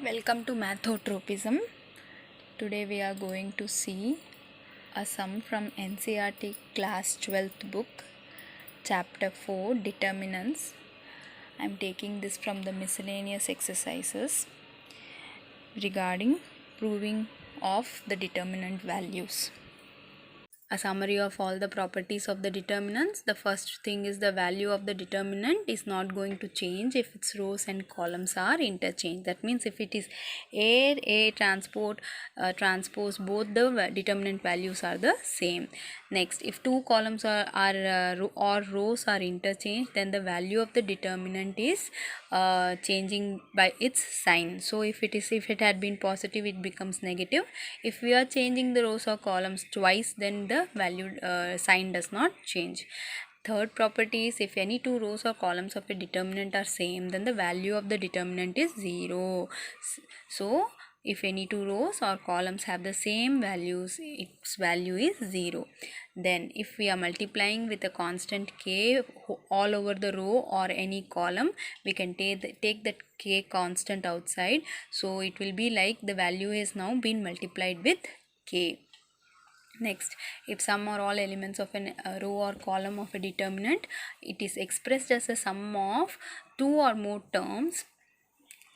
Welcome to Mathotropism. Today we are going to see a sum from NCERT class 12th book, chapter 4, determinants. I am taking this from the miscellaneous exercises regarding proving of the determinant values. A summary of all the properties of the determinants. The first thing is the value of the determinant is not going to change if its rows and columns are interchanged. That means if it is A transpose, both the determinant values are the same. Next, if two columns or rows are interchanged, then the value of the determinant is changing by its sign. So if it had been positive, it becomes negative. If we are changing the rows or columns twice, then the value sign does not change. Third property is if any two rows or columns of a determinant are same, then the value of the determinant is 0. So if any two rows or columns have the same values, its value is 0. Then if we are multiplying with a constant k all over the row or any column, we can take that k constant outside. So it will be like the value is now been multiplied with k. Next, if some or all elements of a row or column of a determinant, it is expressed as a sum of two or more terms,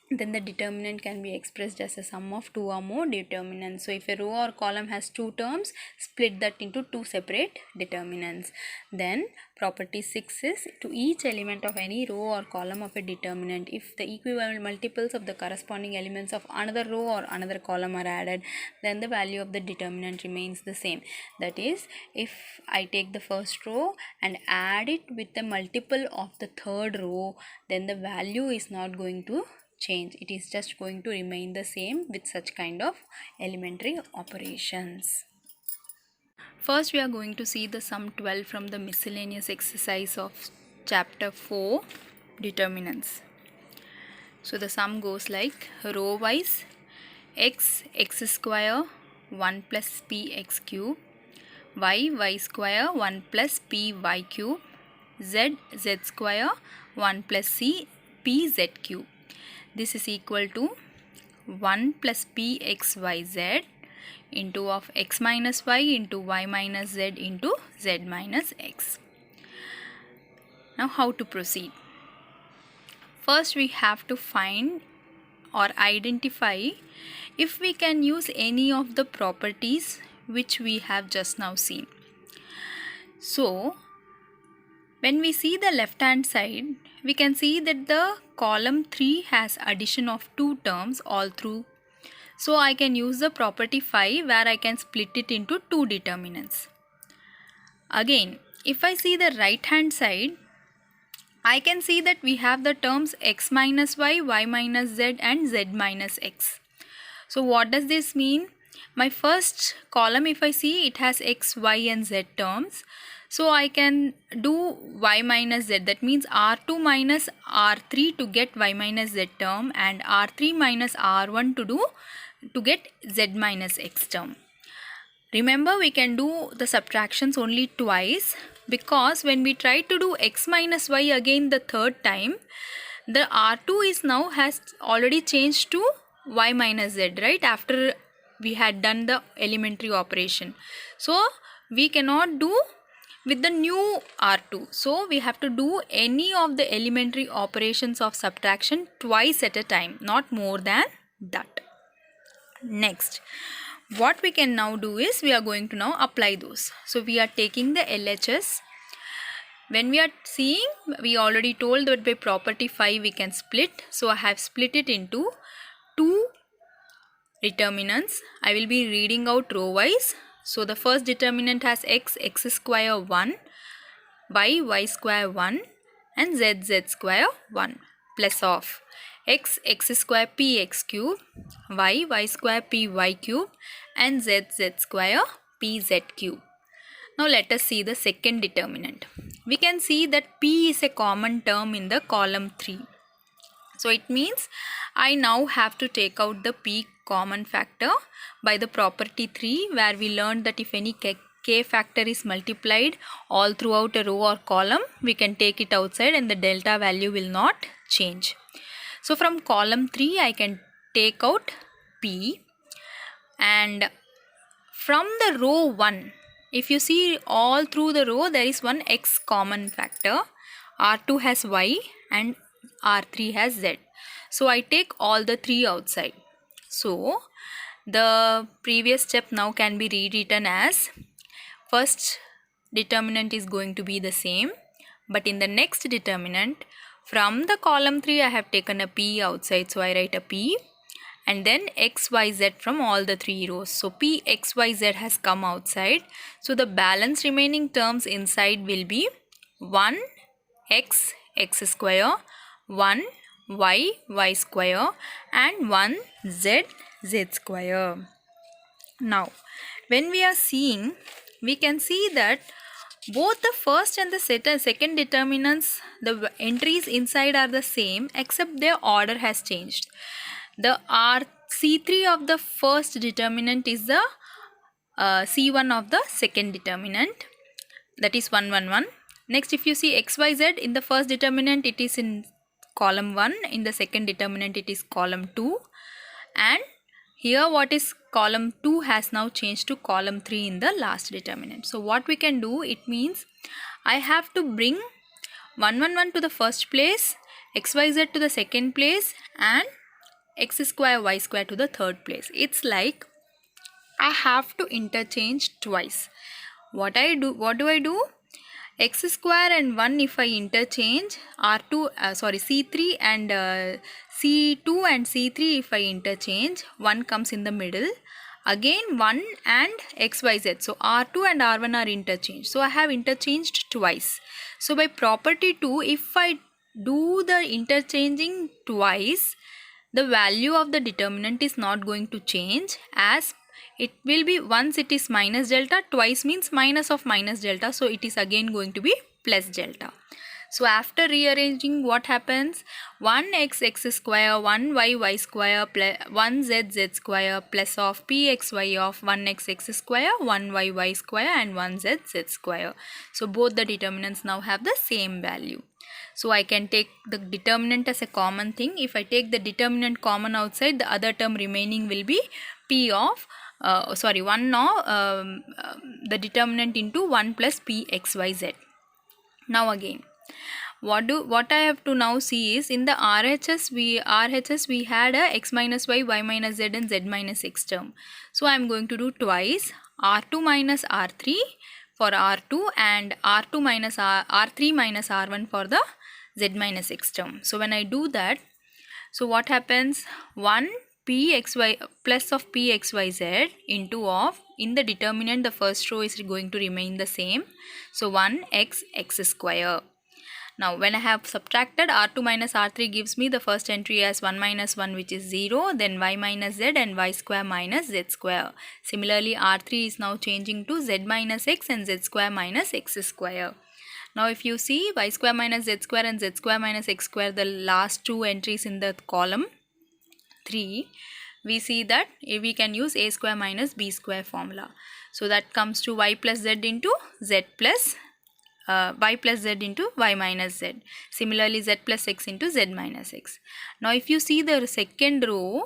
then the determinant can be expressed as a sum of two or more determinants. So if a row or column has two terms, split that into two separate determinants. Then property 6 is to each element of any row or column of a determinant, if the equivalent multiples of the corresponding elements of another row or another column are added, then the value of the determinant remains the same. That is, if I take the first row and add it with the multiple of the third row, then the value is not going to change. It is just going to remain the same with such kind of elementary operations. First, we are going to see the sum 12 from the miscellaneous exercise of chapter 4, determinants. So the sum goes like row wise x square 1 plus px cube, y square 1 plus py cube, z square 1 plus c pz cube. This is equal to 1 plus pxyz into of x minus y into y minus z into z minus x. Now how to proceed? First we have to find or identify if we can use any of the properties which we have just now seen. So when we see the left hand side, we can see that the column 3 has addition of two terms all through. So I can use the property 5 where I can split it into two determinants. Again, if I see the right hand side, I can see that we have the terms x minus y, y minus z and z minus x. So what does this mean? My first column, if I see, it has x, y and z terms. So I can do y minus z, that means r2 minus r3 to get y minus z term and r3 minus r1 to get z minus x term. Remember, we can do the subtractions only twice, because when we try to do x minus y again the third time, the r2 is now has already changed to y minus z, right, after we had done the elementary operation. So we cannot do with the new r2. So we have to do any of the elementary operations of subtraction twice at a time, not more than that. Next, what we can now do is we are going to now apply those. So we are taking the LHS. When we are seeing, we already told that by property 5 we can split. So I have split it into two determinants. I will be reading out row wise. So the first determinant has x square 1, y square 1 and z square 1 plus of x square px cube, y square py cube and z square pz cube. Now let us see the second determinant. We can see that p is a common term in the column 3. So it means I now have to take out the p common factor by the property 3, where we learned that if any k factor is multiplied all throughout a row or column, we can take it outside and the delta value will not change. So from column 3 I can take out P, and from the row 1, if you see all through the row, there is one X common factor. R2 has Y and R3 has Z. So I take all the 3 outside. So the previous step now can be rewritten as, first determinant is going to be the same, but in the next determinant, from the column 3 I have taken a P outside, so I write a P, and then x, y, z from all the 3 rows. So P, x, y, z has come outside. So the balance remaining terms inside will be 1 x, x square, 1 y, y square, and 1 z, z square. Now, when we are seeing, we can see that both the first and the second determinants, the entries inside are the same, except their order has changed. The C3 of the first determinant is the C1 of the second determinant, that is 1, 1, 1. Next, if you see x, y, z, in the first determinant it is in column 1, in the second determinant it is column 2, and here what is column 2 has now changed to column 3 in the last determinant. So what we can do, it means I have to bring 1, 1, 1 to the first place, x, y, z to the second place, and x square, y square to the third place. It's like I have to interchange twice. What do I do? X square and 1 if I interchange, C3 and C2 and C3 if I interchange, 1 comes in the middle. Again 1 and xyz. So R2 and R1 are interchanged. So I have interchanged twice. So by property 2, if I do the interchanging twice, the value of the determinant is not going to change, as it will be, once it is minus delta, twice means minus of minus delta, so it is again going to be plus delta. So after rearranging, what happens? 1x x square, 1y y square, plus 1z z square, plus of pxy of 1x x square, 1y y square, and 1z z square. So both the determinants now have the same value. So I can take the determinant as a common thing. If I take the determinant common outside, the other term remaining will be p of 1 of the determinant into 1 plus p x y z. Now again, what I have to now see is, in the RHS we had a x minus y, y minus z, and z minus x term. So I am going to do twice, R2 minus R3 for R2, and R2 minus R3 minus R1 for the z minus x term. So when I do that, so what happens? 1 pxy plus of pxyz into of, in the determinant the first row is going to remain the same, so 1x x square. Now when I have subtracted, R2 minus R3 gives me the first entry as 1 minus 1, which is 0, then y minus z, and y square minus z square. Similarly, R3 is now changing to z minus x and z square minus x square. Now if you see y square minus z square and z square minus x square, the last two entries in the column 3, we see that we can use a square minus b square formula. So that comes to y plus z into z plus y plus z into y minus z. Similarly, z plus x into z minus x. Now if you see the second row,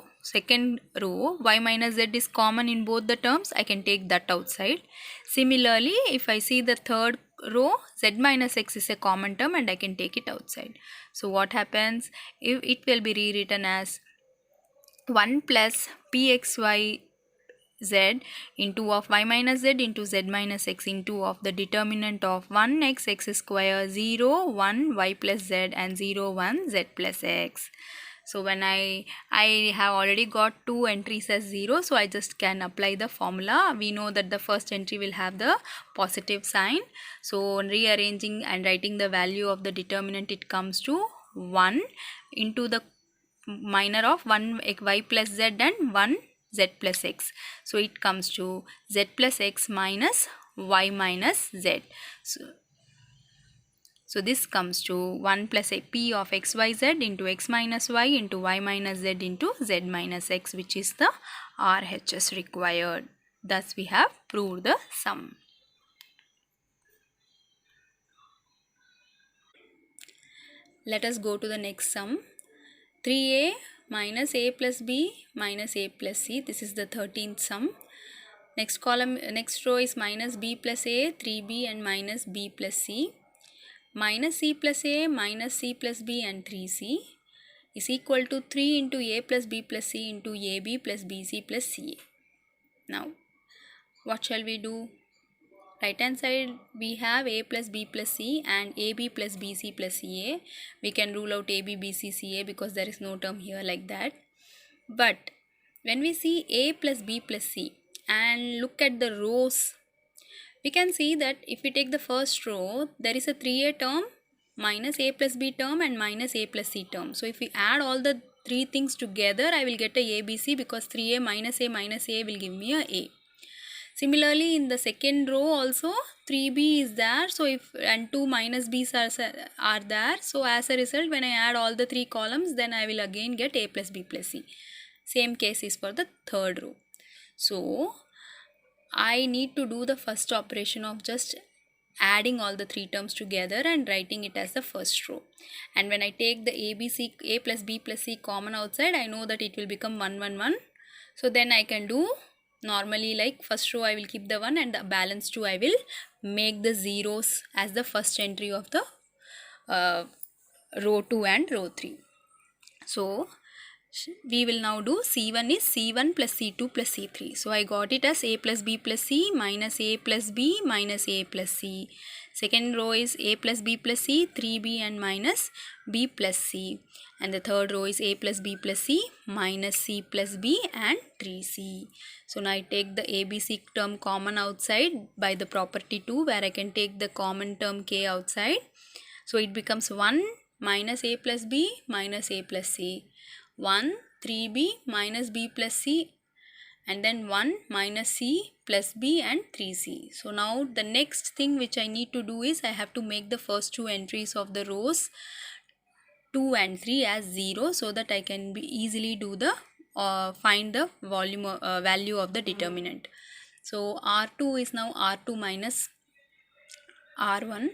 y minus z is common in both the terms, I can take that outside. Similarly, if I see the third row, z minus x is a common term and I can take it outside. So what happens? If it will be rewritten as 1 plus pxy z into of y minus z into z minus x into of the determinant of 1x x square, 0, 1 y plus z, and 0, 1 z plus x. So when I have already got two entries as 0, so I just can apply the formula. We know that the first entry will have the positive sign. So rearranging and writing the value of the determinant, it comes to 1 into the minor of 1 y plus z and 1 z plus x. So it comes to z plus x minus y minus z. So this comes to 1 plus a p of xyz into x minus y into y minus z into z minus x, which is the RHS required. Thus we have proved the sum. Let us go to the next sum. 3a minus a plus b minus a plus c. This is the 13th sum. Next column, next row is minus b plus a, 3b and minus b plus c. Minus c plus a minus c plus b and 3c is equal to 3 into a plus b plus c into ab plus bc plus ca. Now, what shall we do? Right hand side we have a plus b plus c and ab plus bc plus ca. We can rule out ab, bc, ca because there is no term here like that. But when we see a plus b plus c and look at the rows, we can see that if we take the first row, there is a 3a term, minus a plus b term and minus a plus c term. So if we add all the three things together, I will get a ABC because 3a minus a will give me a. Similarly, in the second row also 3b is there, so if and 2 minus b's are there, so as a result when I add all the three columns, then I will again get a plus b plus c. Same case is for the third row. So I need to do the first operation of just adding all the three terms together and writing it as the first row. And when I take the a plus b plus c common outside, I know that it will become 1 1 1. So then I can do normally like first row I will keep the 1 and the balance 2 I will make the zeros as the first entry of the row 2 and row 3. So we will now do C1 is C1 plus C2 plus C3. So I got it as a plus b plus c minus a plus b minus a plus c. Second row is a plus b plus c, 3b and minus b plus c. And the third row is a plus b plus c minus c plus b and 3c. So now I take the ABC term common outside by the property 2 where I can take the common term k outside. So it becomes 1 minus a plus b minus a plus c. 1 3b minus b plus c and then 1 minus c plus b and 3c. So now the next thing which I need to do is I have to make the first two entries of the rows 2 and 3 as 0 so that I can easily do the find the value of the determinant. So R2 is now R2 minus R1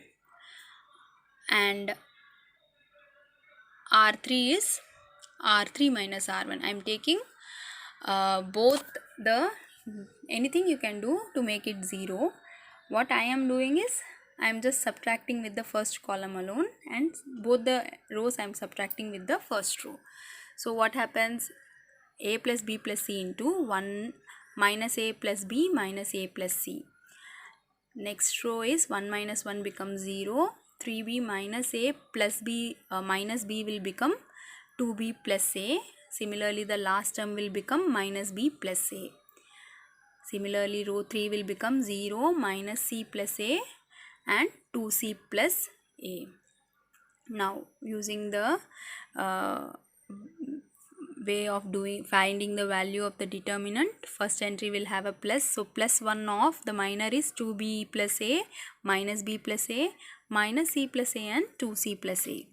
and R3 is R3 minus R1. I am taking both the anything you can do to make it 0. What I am doing is I am just subtracting with the first column alone and both the rows I am subtracting with the first row. So what happens? A plus b plus c into 1 minus a plus b minus a plus c. Next row is 1 minus 1 becomes 0. 3b minus a plus b minus b will become 2b plus a. Similarly, the last term will become minus b plus a. Similarly, row 3 will become 0 minus c plus a and 2c plus a. Now, using the way of finding the value of the determinant, first entry will have a plus. So, plus 1 of the minor is 2b plus a minus b plus a minus c plus a and 2c plus a.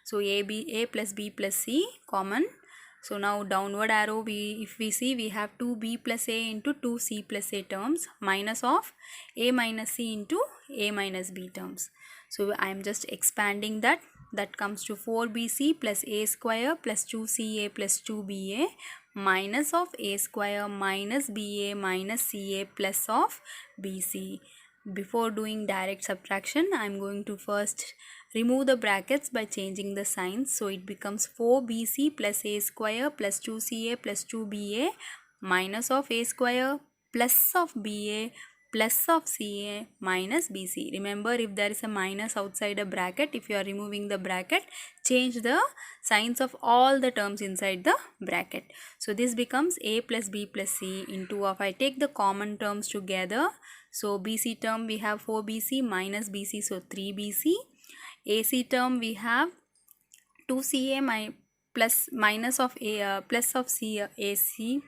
So a plus b plus c common. So now downward arrow if we see we have 2b plus a into 2c plus a terms minus of a minus c into a minus b terms. So I am just expanding that comes to 4bc plus a square plus 2ca plus 2ba minus of a square minus ba minus ca plus of bc. Before doing direct subtraction, I am going to first remove the brackets by changing the signs. So it becomes 4bc plus a square plus 2ca plus 2ba minus of a square plus of ba plus of ca minus bc. Remember, if there is a minus outside a bracket, if you are removing the bracket, change the signs of all the terms inside the bracket. So this becomes a plus b plus c into of I take the common terms together. So BC term we have 4BC minus BC, so 3BC. AC term we have 2CA plus minus of A plus of C AC,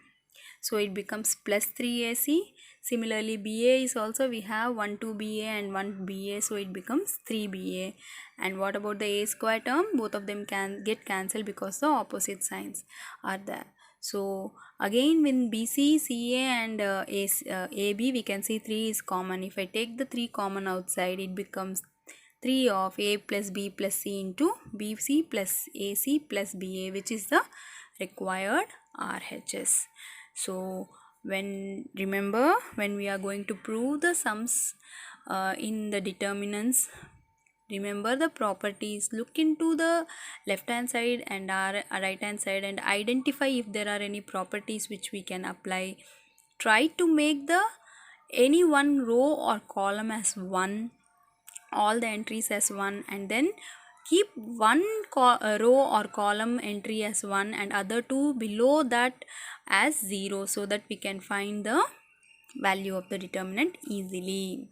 so it becomes plus 3AC. Similarly, BA is also we have 1 2BA and 1 BA, so it becomes 3BA. And what about the A square term? Both of them can get cancelled because the opposite signs are there. So again, when BC, CA and AB, we can see 3 is common. If I take the 3 common outside, it becomes 3 of A plus B plus C into BC plus AC plus BA, which is the required RHS. So remember when we are going to prove the sums in the determinants, remember the properties, look into the left hand side and our right hand side and identify if there are any properties which we can apply. Try to make the any one row or column as one, all the entries as one, and then keep one row or column entry as one and other two below that as 0, so that we can find the value of the determinant easily.